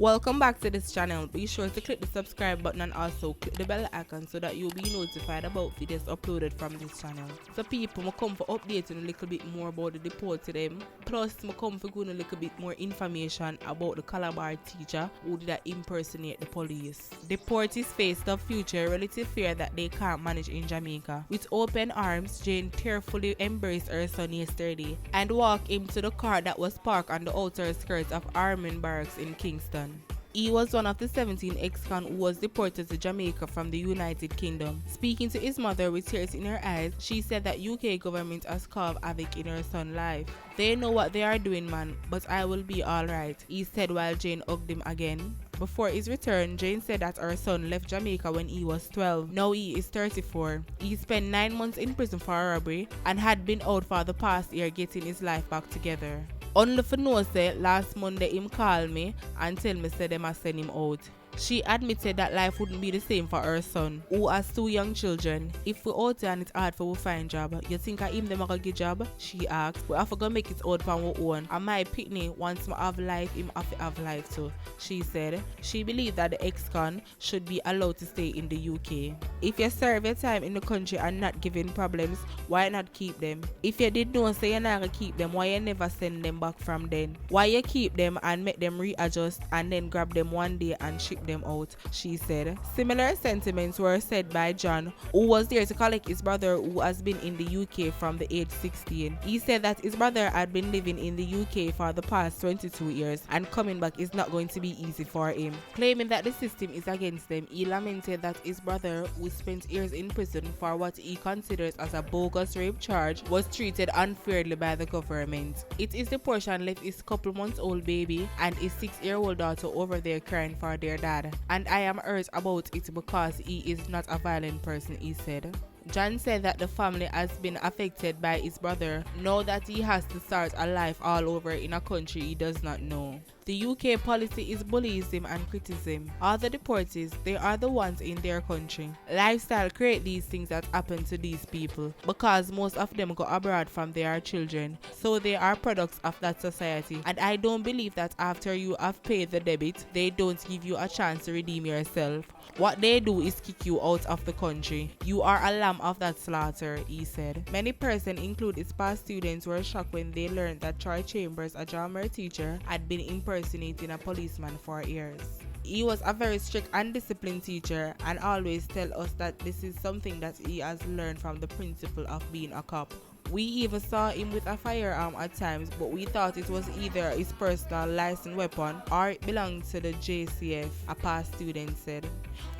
Welcome back to this channel. Be sure to click the subscribe button and also click the bell icon so that you'll be notified about videos uploaded from this channel. So people, I come for updating a little bit more about the Deportee them. Plus, I come for going a little bit more information about the Calabar teacher who did impersonate the police. Deportees face the future relative fear that they can't manage in Jamaica. With open arms, Jane tearfully embraced her son yesterday and walked him to the car that was parked on the outer skirts of Armin Barracks in Kingston. He was one of the 17 ex-con who was deported to Jamaica from the United Kingdom. Speaking to his mother with tears in her eyes, she said that UK government has caused havoc in her son's life. "They know what they are doing, man, but I will be alright," he said while Jane hugged him again. Before his return, Jane said that her son left Jamaica when he was 12. Now he is 34. He spent 9 months in prison for a robbery and had been out for the past year getting his life back together. Only for know say last Monday him call me and tell me say them a send him out. She admitted that life wouldn't be the same for her son, who has 2 young children. "If we out there and it's hard for we find job, you think I him them a go get job?" she asked. "We have to go make it out for our own. And my pitney once I have life, him have to have life too," she said. She believed that the ex-con should be allowed to stay in the UK. "If you serve your time in the country and not giving problems, why not keep them? If you did know say you're not gonna keep them, why you never send them back from then? Why you keep them and make them readjust and then grab them one day and ship them out," she said. Similar sentiments were said by John, who was there to collect his brother who has been in the UK from the age 16. He said that his brother had been living in the UK for the past 22 years and coming back is not going to be easy for him. Claiming that the system is against them, he lamented that his brother, who spent years in prison for what he considers as a bogus rape charge, was treated unfairly by the government. It is the portion left his couple-month-old baby and his 6-year-old daughter over there crying for their dad. "And I am hurt about it because he is not a violent person," he said. John said that the family has been affected by his brother now that he has to start a life all over in a country he does not know. The UK policy is bullyism and criticism. All the deportees, they are the ones in their country. Lifestyle create these things that happen to these people because most of them go abroad from their children, so they are products of that society. And I don't believe that after you have paid the debit, they don't give you a chance to redeem yourself. What they do is kick you out of the country. You are a lamb of that slaughter," he said. Many persons, including his past students, were shocked when they learned that Troy Chambers, a drama teacher, had been impersonating a policeman for years. He was a very strict and disciplined teacher and always tell us that this is something that he has learned from the principle of being a cop. "We even saw him with a firearm at times, but we thought it was either his personal licensed weapon or it belonged to the JCF," a past student said.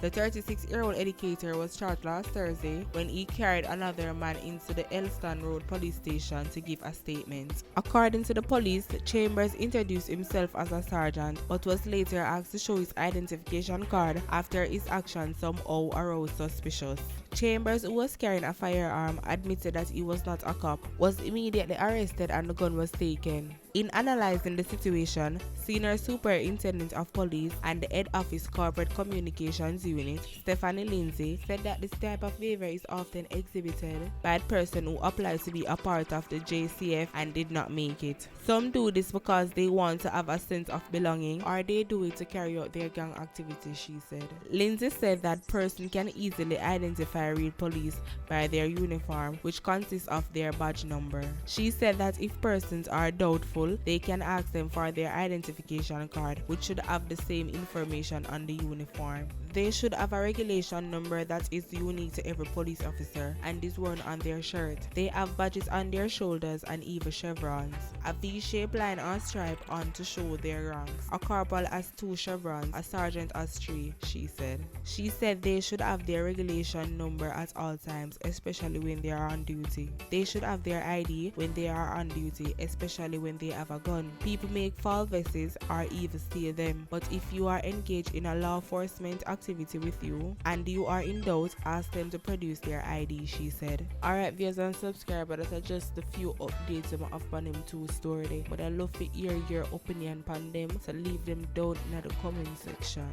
The 36-year-old educator was charged last Thursday when he carried another man into the Elston Road police station to give a statement. According to the police, Chambers introduced himself as a sergeant but was later asked to show his identification card after his actions somehow aroused suspicion. Chambers, who was carrying a firearm, admitted that he was not a cop, was immediately arrested and the gun was taken. In analyzing the situation, Senior Superintendent of Police and the Head Office Corporate Communications Unit, Stephanie Lindsay, said that this type of behavior is often exhibited by a person who applies to be a part of the JCF and did not make it. Some do this because they want to have a sense of belonging or they do it to carry out their gang activities, she said. Lindsay said that person can easily identify real police by their uniform, which consists of their badge number. She said that if persons are doubtful, they can ask them for their identification card, which should have the same information on the uniform. They should have a regulation number that is unique to every police officer and is worn on their shirt. They have badges on their shoulders and even chevrons. A V-shaped line or stripe on to show their ranks. A corporal has 2 chevrons, a sergeant has 3, she said. She said they should have their regulation number at all times, especially when they are on duty. They should have their ID when they are on duty, especially when they have a gun. People make false vests or even steal them, but if you are engaged in a law enforcement activity with you and you are in doubt, ask them to produce their ID, she said. Alright viewers and subscribers, that are just a few updates I have on them 2 story, but I love to hear your opinion on them, so leave them down in the comment section.